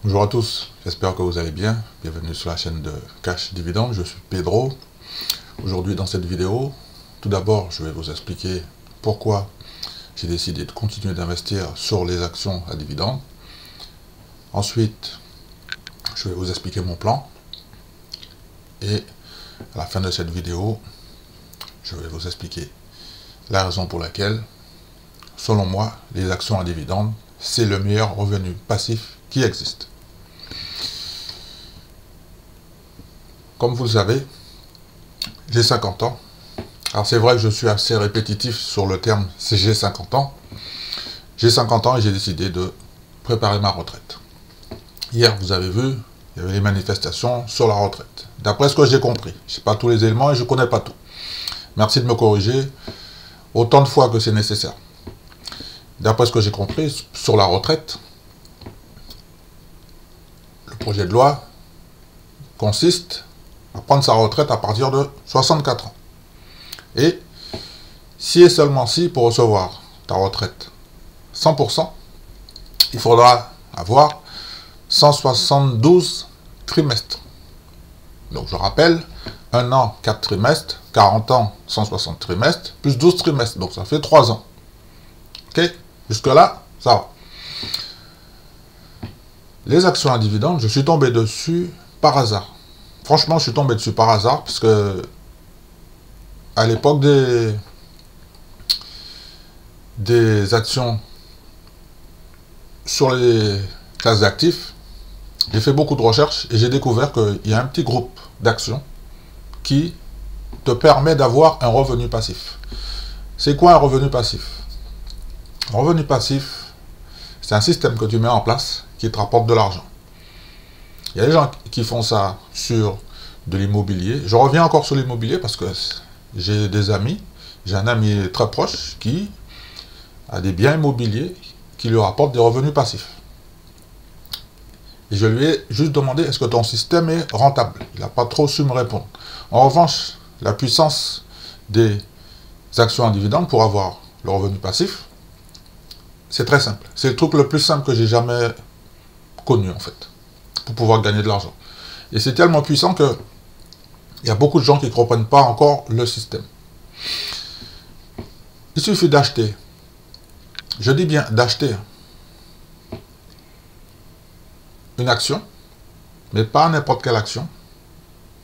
Bonjour à tous, j'espère que vous allez bien. Bienvenue sur la chaîne de Cash Dividende, je suis Pedro. Aujourd'hui dans cette vidéo, tout d'abord je vais vous expliquer pourquoi j'ai décidé de continuer d'investir sur les actions à dividendes. Ensuite, je vais vous expliquer mon plan. Et à la fin de cette vidéo, je vais vous expliquer la raison pour laquelle, selon moi, les actions à dividendes, c'est le meilleur revenu passif qui existe. Comme vous le savez, j'ai 50 ans. Alors c'est vrai que je suis assez répétitif sur le terme j'ai 50 ans. J'ai 50 ans et j'ai décidé de préparer ma retraite. Hier, vous avez vu, il y avait les manifestations sur la retraite. D'après ce que j'ai compris, je n'ai pas tous les éléments et je ne connais pas tout. Merci de me corriger autant de fois que c'est nécessaire. D'après ce que j'ai compris, sur la retraite, le projet de loi consiste à prendre sa retraite à partir de 64 ans. Et si et seulement si, pour recevoir ta retraite 100%, il faudra avoir 172 trimestres. Donc je rappelle, 1 an, 4 trimestres, 40 ans, 160 trimestres, plus 12 trimestres. Donc ça fait 3 ans. Ok? Jusque-là, ça va. Les actions à dividendes, je suis tombé dessus par hasard. Franchement, je suis tombé dessus par hasard, parce que à l'époque des actions sur les classes d'actifs, j'ai fait beaucoup de recherches et j'ai découvert qu'il y a un petit groupe d'actions qui te permet d'avoir un revenu passif. C'est quoi un revenu passif? Un revenu passif, c'est un système que tu mets en place qui te rapporte de l'argent. Il y a des gens qui font ça sur de l'immobilier. Je reviens encore sur l'immobilier parce que j'ai des amis, j'ai un ami très proche qui a des biens immobiliers qui lui rapportent des revenus passifs. Et je lui ai juste demandé, est-ce que ton système est rentable? Il n'a pas trop su me répondre. En revanche, la puissance des actions à dividendes pour avoir le revenu passif, c'est très simple. C'est le truc le plus simple que j'ai jamais connu en fait, pour pouvoir gagner de l'argent. Et c'est tellement puissant que il y a beaucoup de gens qui ne comprennent pas encore le système. Il suffit d'acheter, je dis bien d'acheter une action, mais pas n'importe quelle action,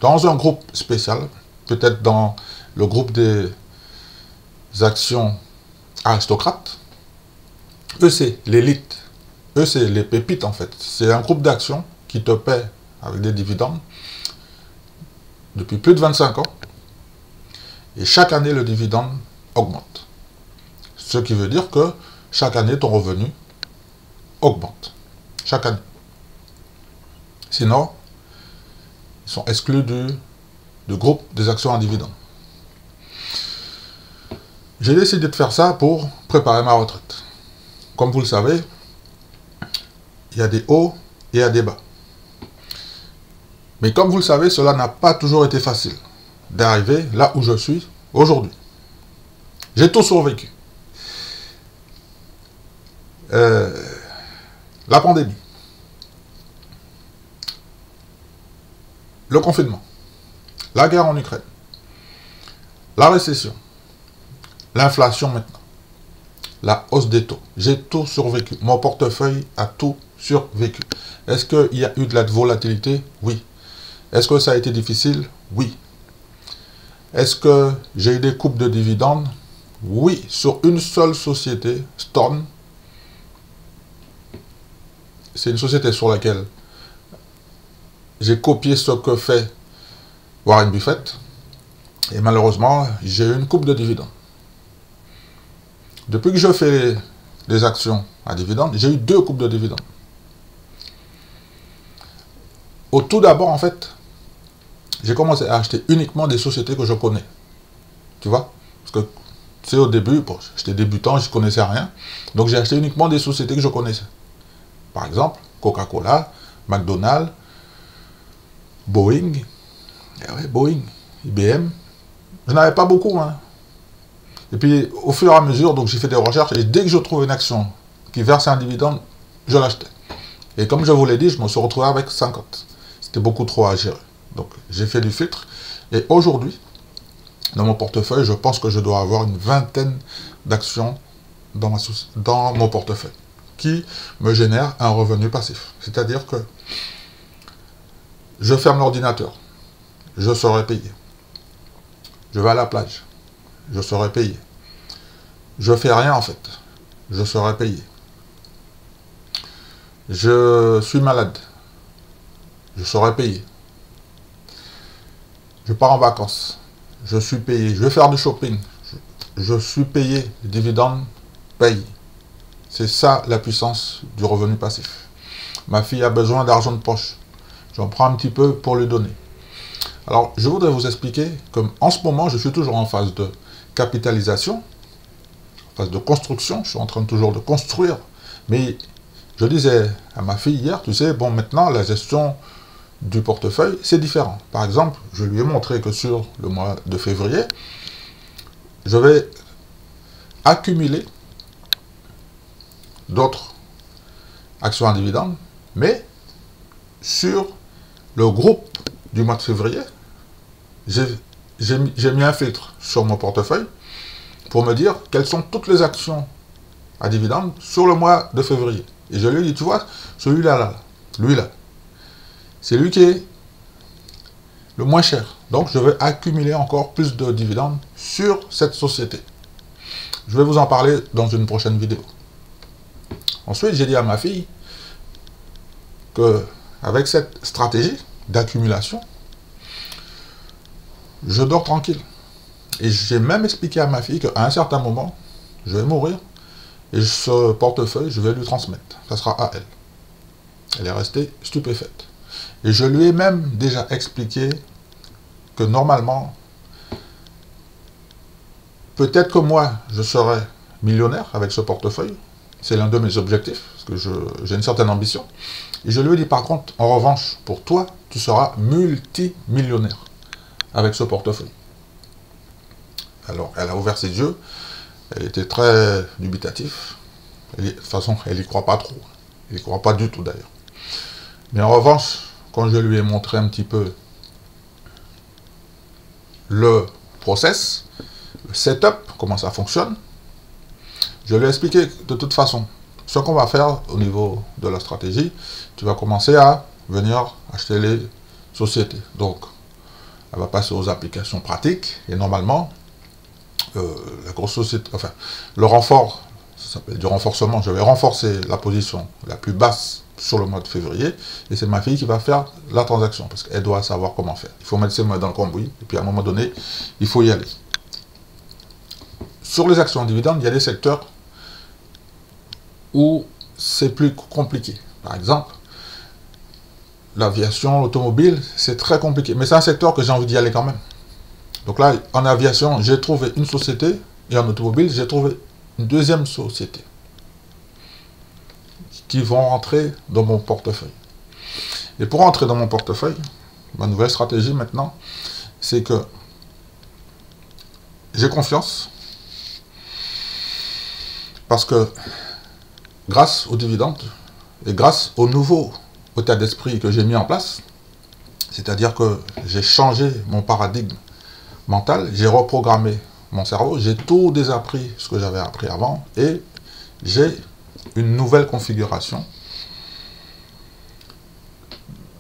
dans un groupe spécial, peut-être dans le groupe des actions aristocrates. Eux, c'est l'élite. Eux, c'est les pépites, en fait. C'est un groupe d'actions qui te paie avec des dividendes depuis plus de 25 ans. Et chaque année, le dividende augmente. Ce qui veut dire que chaque année, ton revenu augmente. Chaque année. Sinon, ils sont exclus du groupe des actions à dividendes. J'ai décidé de faire ça pour préparer ma retraite. Comme vous le savez, il y a des hauts et il y a des bas. Mais comme vous le savez, cela n'a pas toujours été facile d'arriver là où je suis aujourd'hui. J'ai tout survécu. La pandémie, le confinement, la guerre en Ukraine, la récession, l'inflation maintenant, la hausse des taux. J'ai tout survécu. Mon portefeuille a tout survécu. Est-ce qu'il y a eu de la volatilité? Oui. Est-ce que ça a été difficile? Oui. Est-ce que j'ai eu des coupes de dividendes? Oui. Sur une seule société, Storm. C'est une société sur laquelle j'ai copié ce que fait Warren Buffett. Et malheureusement, j'ai eu une coupe de dividendes. Depuis que je fais les actions à dividendes, j'ai eu 2 coupes de dividendes. Au tout d'abord, en fait, j'ai commencé à acheter uniquement des sociétés que je connais. Tu vois? Parce que, tu sais, au début, bon, j'étais débutant, je ne connaissais rien. Donc, j'ai acheté uniquement des sociétés que je connaissais. Par exemple, Coca-Cola, McDonald's, Boeing, Boeing, IBM. Je n'avais pas beaucoup, hein. Et puis, au fur et à mesure, donc j'ai fait des recherches, et dès que je trouve une action qui verse un dividende, je l'achetais. Et comme je vous l'ai dit, je me suis retrouvé avec 50. C'était beaucoup trop à gérer. Donc, j'ai fait du filtre. Et aujourd'hui, dans mon portefeuille, je pense que je dois avoir une vingtaine d'actions dans mon portefeuille qui me génèrent un revenu passif. C'est-à-dire que je ferme l'ordinateur, je serai payé. Je vais à la plage, je serai payé. Je fais rien en fait, je serai payé. Je suis malade, je serai payé. Je pars en vacances, je suis payé. Je vais faire du shopping, je suis payé. Les dividendes payent. C'est ça la puissance du revenu passif. Ma fille a besoin d'argent de poche. J'en prends un petit peu pour lui donner. Alors, je voudrais vous expliquer qu'en ce moment, je suis toujours en phase de capitalisation, en phase de construction. Je suis en train toujours de construire. Mais je disais à ma fille hier, tu sais, bon, maintenant, la gestion du portefeuille, c'est différent. Par exemple, je lui ai montré que sur le mois de février, je vais accumuler d'autres actions à dividendes, mais sur le groupe du mois de février, j'ai mis un filtre sur mon portefeuille pour me dire quelles sont toutes les actions à dividendes sur le mois de février. Et je lui ai dit, tu vois, celui-là, lui-là, c'est lui qui est le moins cher. Donc, je vais accumuler encore plus de dividendes sur cette société. Je vais vous en parler dans une prochaine vidéo. Ensuite, j'ai dit à ma fille que avec cette stratégie d'accumulation, je dors tranquille. Et j'ai même expliqué à ma fille qu'à un certain moment, je vais mourir et ce portefeuille, je vais lui transmettre. Ça sera à elle. Elle est restée stupéfaite. Et je lui ai même déjà expliqué que normalement, peut-être que moi, je serai millionnaire avec ce portefeuille. C'est l'un de mes objectifs, parce que j'ai une certaine ambition. Et je lui ai dit, par contre, en revanche, pour toi, tu seras multimillionnaire avec ce portefeuille. Alors, elle a ouvert ses yeux. Elle était très dubitative. De toute façon, elle n'y croit pas trop. Elle n'y croit pas du tout, d'ailleurs. Mais en revanche, quand je lui ai montré un petit peu le process, le setup, comment ça fonctionne, je lui ai expliqué de toute façon, ce qu'on va faire au niveau de la stratégie, tu vas commencer à venir acheter les sociétés. Donc, elle va passer aux applications pratiques, et normalement, la grosse société, enfin, le renfort, ça s'appelle du renforcement, je vais renforcer la position la plus basse sur le mois de février, et c'est ma fille qui va faire la transaction, parce qu'elle doit savoir comment faire. Il faut mettre ses mains dans le cambouis, et puis à un moment donné, il faut y aller. Sur les actions en dividendes, il y a des secteurs où c'est plus compliqué. Par exemple, l'aviation, l'automobile, c'est très compliqué, mais c'est un secteur que j'ai envie d'y aller quand même. Donc là, en aviation, j'ai trouvé une société, et en automobile, j'ai trouvé une deuxième société qui vont rentrer dans mon portefeuille. Et pour rentrer dans mon portefeuille, ma nouvelle stratégie maintenant, c'est que j'ai confiance parce que grâce aux dividendes et grâce au nouveau état d'esprit que j'ai mis en place, c'est-à-dire que j'ai changé mon paradigme mental, j'ai reprogrammé mon cerveau, j'ai tout désappris ce que j'avais appris avant et j'ai une nouvelle configuration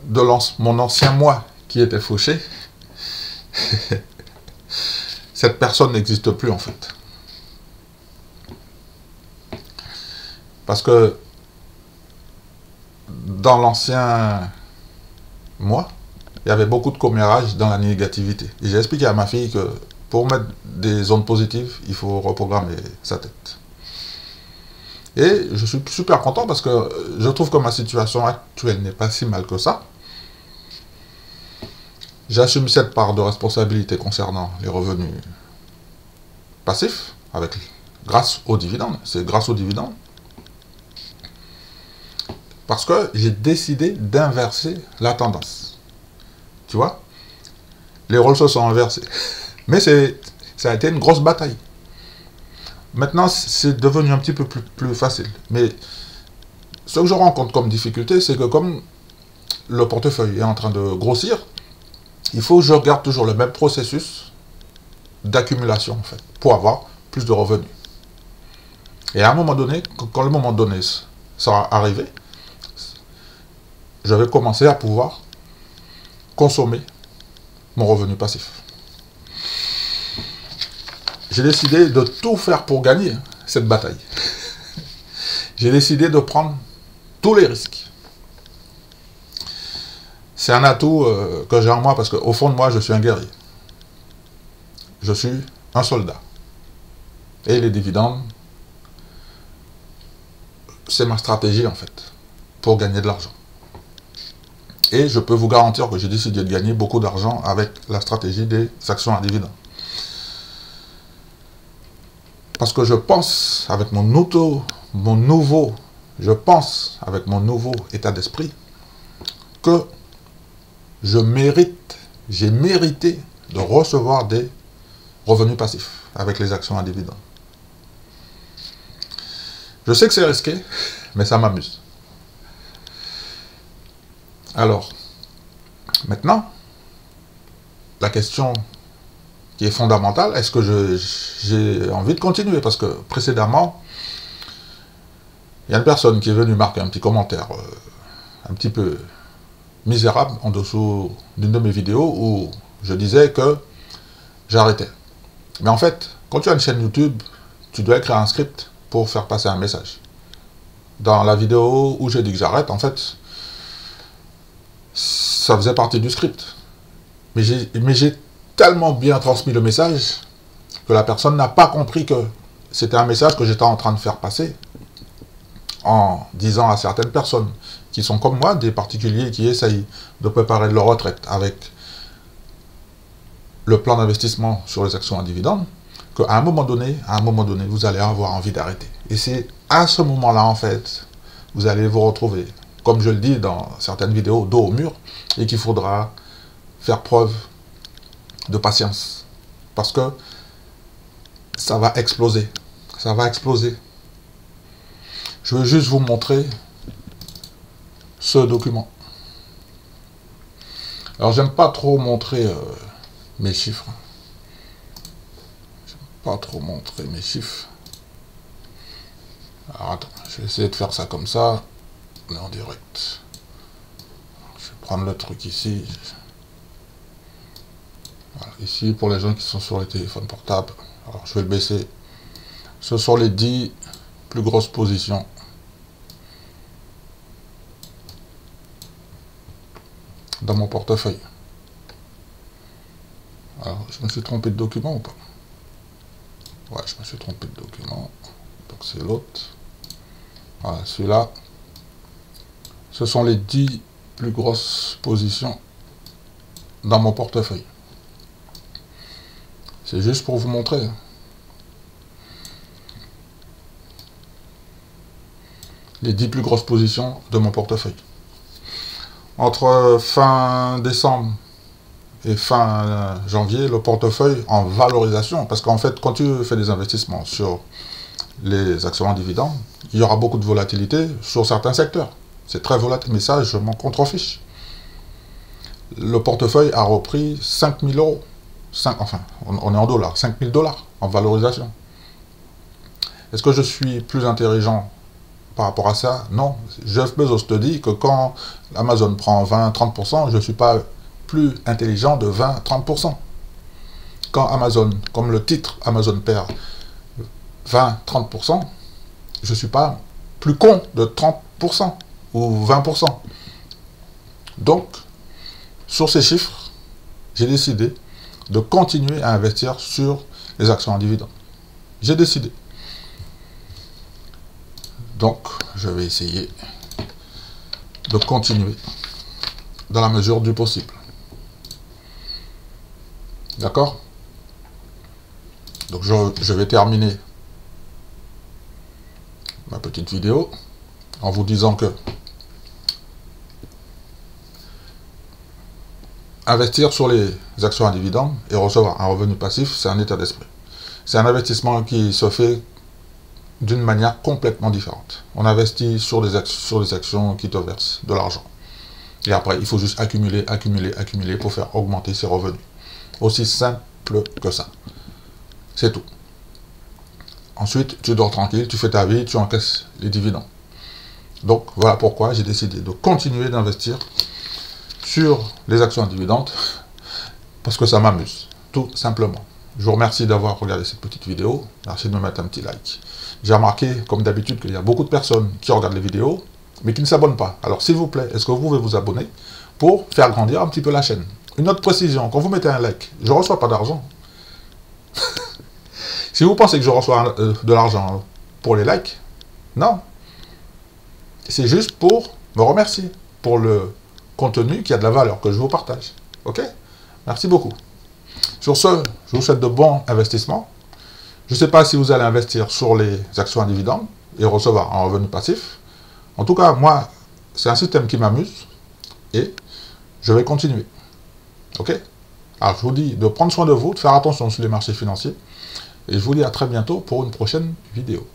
de mon ancien moi qui était fauché. Cette personne n'existe plus en fait. Parce que dans l'ancien moi, il y avait beaucoup de commérage dans la négativité. Et j'ai expliqué à ma fille que pour mettre des ondes positives, il faut reprogrammer sa tête. Et je suis super content parce que je trouve que ma situation actuelle n'est pas si mal que ça. J'assume cette part de responsabilité concernant les revenus passifs, grâce aux dividendes. C'est grâce aux dividendes. Parce que j'ai décidé d'inverser la tendance. Tu vois? Les rôles se sont inversés. Mais ça a été une grosse bataille. Maintenant, c'est devenu un petit peu plus facile. Mais Ce que je rencontre comme difficulté, c'est que comme le portefeuille est en train de grossir, il faut que je garde toujours le même processus d'accumulation, en fait, pour avoir plus de revenus. Et à un moment donné, quand le moment donné sera arrivé, je vais commencer à pouvoir consommer mon revenu passif. J'ai décidé de tout faire pour gagner cette bataille. J'ai décidé de prendre tous les risques. C'est un atout que j'ai en moi parce qu'au fond de moi, je suis un guerrier. Je suis un soldat. Et les dividendes, c'est ma stratégie en fait, pour gagner de l'argent. Et je peux vous garantir que j'ai décidé de gagner beaucoup d'argent avec la stratégie des actions à dividendes. Parce que je pense avec mon nouveau état d'esprit que j'ai mérité de recevoir des revenus passifs avec les actions à dividendes. Je sais que c'est risqué, mais ça m'amuse. Alors, maintenant, la question qui est fondamentale, est-ce que j'ai envie de continuer? Parce que précédemment, il y a une personne qui est venue marquer un petit commentaire un petit peu misérable en dessous d'une de mes vidéos où je disais que j'arrêtais. Mais en fait, quand tu as une chaîne YouTube, tu dois écrire un script pour faire passer un message. Dans la vidéo où j'ai dit que j'arrête, en fait, ça faisait partie du script. Mais j'ai tellement bien transmis le message que la personne n'a pas compris que c'était un message que j'étais en train de faire passer en disant à certaines personnes qui sont comme moi, des particuliers qui essayent de préparer leur retraite avec le plan d'investissement sur les actions à dividendes, qu'à un moment donné, vous allez avoir envie d'arrêter. Et c'est à ce moment-là, en fait, vous allez vous retrouver, comme je le dis dans certaines vidéos, dos au mur, et qu'il faudra faire preuve de patience. Parce que ça va exploser. Ça va exploser. Je veux juste vous montrer ce document. Alors, j'aime pas trop montrer mes chiffres. Pas trop montrer mes chiffres. Alors attends, je vais essayer de faire ça comme ça. On est en direct. Je vais prendre le truc ici. Voilà, ici pour les gens qui sont sur les téléphones portables. Alors je vais le baisser. Ce sont les 10 plus grosses positions. Dans mon portefeuille. Alors, je me suis trompé de document ou pas? Ouais, je me suis trompé de document. Donc c'est l'autre. Voilà, celui-là. Ce sont les 10 plus grosses positions dans mon portefeuille. C'est juste pour vous montrer. Les 10 plus grosses positions de mon portefeuille. Entre fin décembre et fin janvier, le portefeuille en valorisation, parce qu'en fait, quand tu fais des investissements sur les actions en dividendes, il y aura beaucoup de volatilité sur certains secteurs. C'est très volatile, mais ça, je m'en contrefiche. Le portefeuille a repris 5 000 euros. Enfin, on est en dollars, 5 000 dollars en valorisation. Est-ce que je suis plus intelligent par rapport à ça? Non. Jeff Bezos te dit que quand Amazon prend 20-30%, je ne suis pas plus intelligent de 20-30%. Quand Amazon, comme le titre Amazon perd 20-30%, je ne suis pas plus con de 30% ou 20%. Donc, sur ces chiffres, j'ai décidé de continuer à investir sur les actions en dividendes. J'ai décidé. Donc, je vais essayer de continuer dans la mesure du possible. D'accord? Donc, je vais terminer ma petite vidéo en vous disant que investir sur les actions à dividendes et recevoir un revenu passif, c'est un état d'esprit. C'est un investissement qui se fait d'une manière complètement différente. On investit sur des actions qui te versent de l'argent. Et après, il faut juste accumuler, accumuler, accumuler pour faire augmenter ses revenus. Aussi simple que ça. C'est tout. Ensuite, tu dors tranquille, tu fais ta vie, tu encaisses les dividendes. Donc, voilà pourquoi j'ai décidé de continuer d'investir sur les actions à dividendes, parce que ça m'amuse, tout simplement. Je vous remercie d'avoir regardé cette petite vidéo. Merci de me mettre un petit like. J'ai remarqué, comme d'habitude, qu'il y a beaucoup de personnes qui regardent les vidéos, mais qui ne s'abonnent pas. Alors, s'il vous plaît, est-ce que vous pouvez vous abonner pour faire grandir un petit peu la chaîne? Une autre précision, quand vous mettez un like, je ne reçois pas d'argent. Si vous pensez que je reçois de l'argent pour les likes, non. C'est juste pour me remercier, pour le contenu qui a de la valeur, que je vous partage. Ok? Merci beaucoup. Sur ce, je vous souhaite de bons investissements. Je ne sais pas si vous allez investir sur les actions à dividendes et recevoir un revenu passif. En tout cas, moi, c'est un système qui m'amuse et je vais continuer. Ok? Alors, je vous dis de prendre soin de vous, de faire attention sur les marchés financiers et je vous dis à très bientôt pour une prochaine vidéo.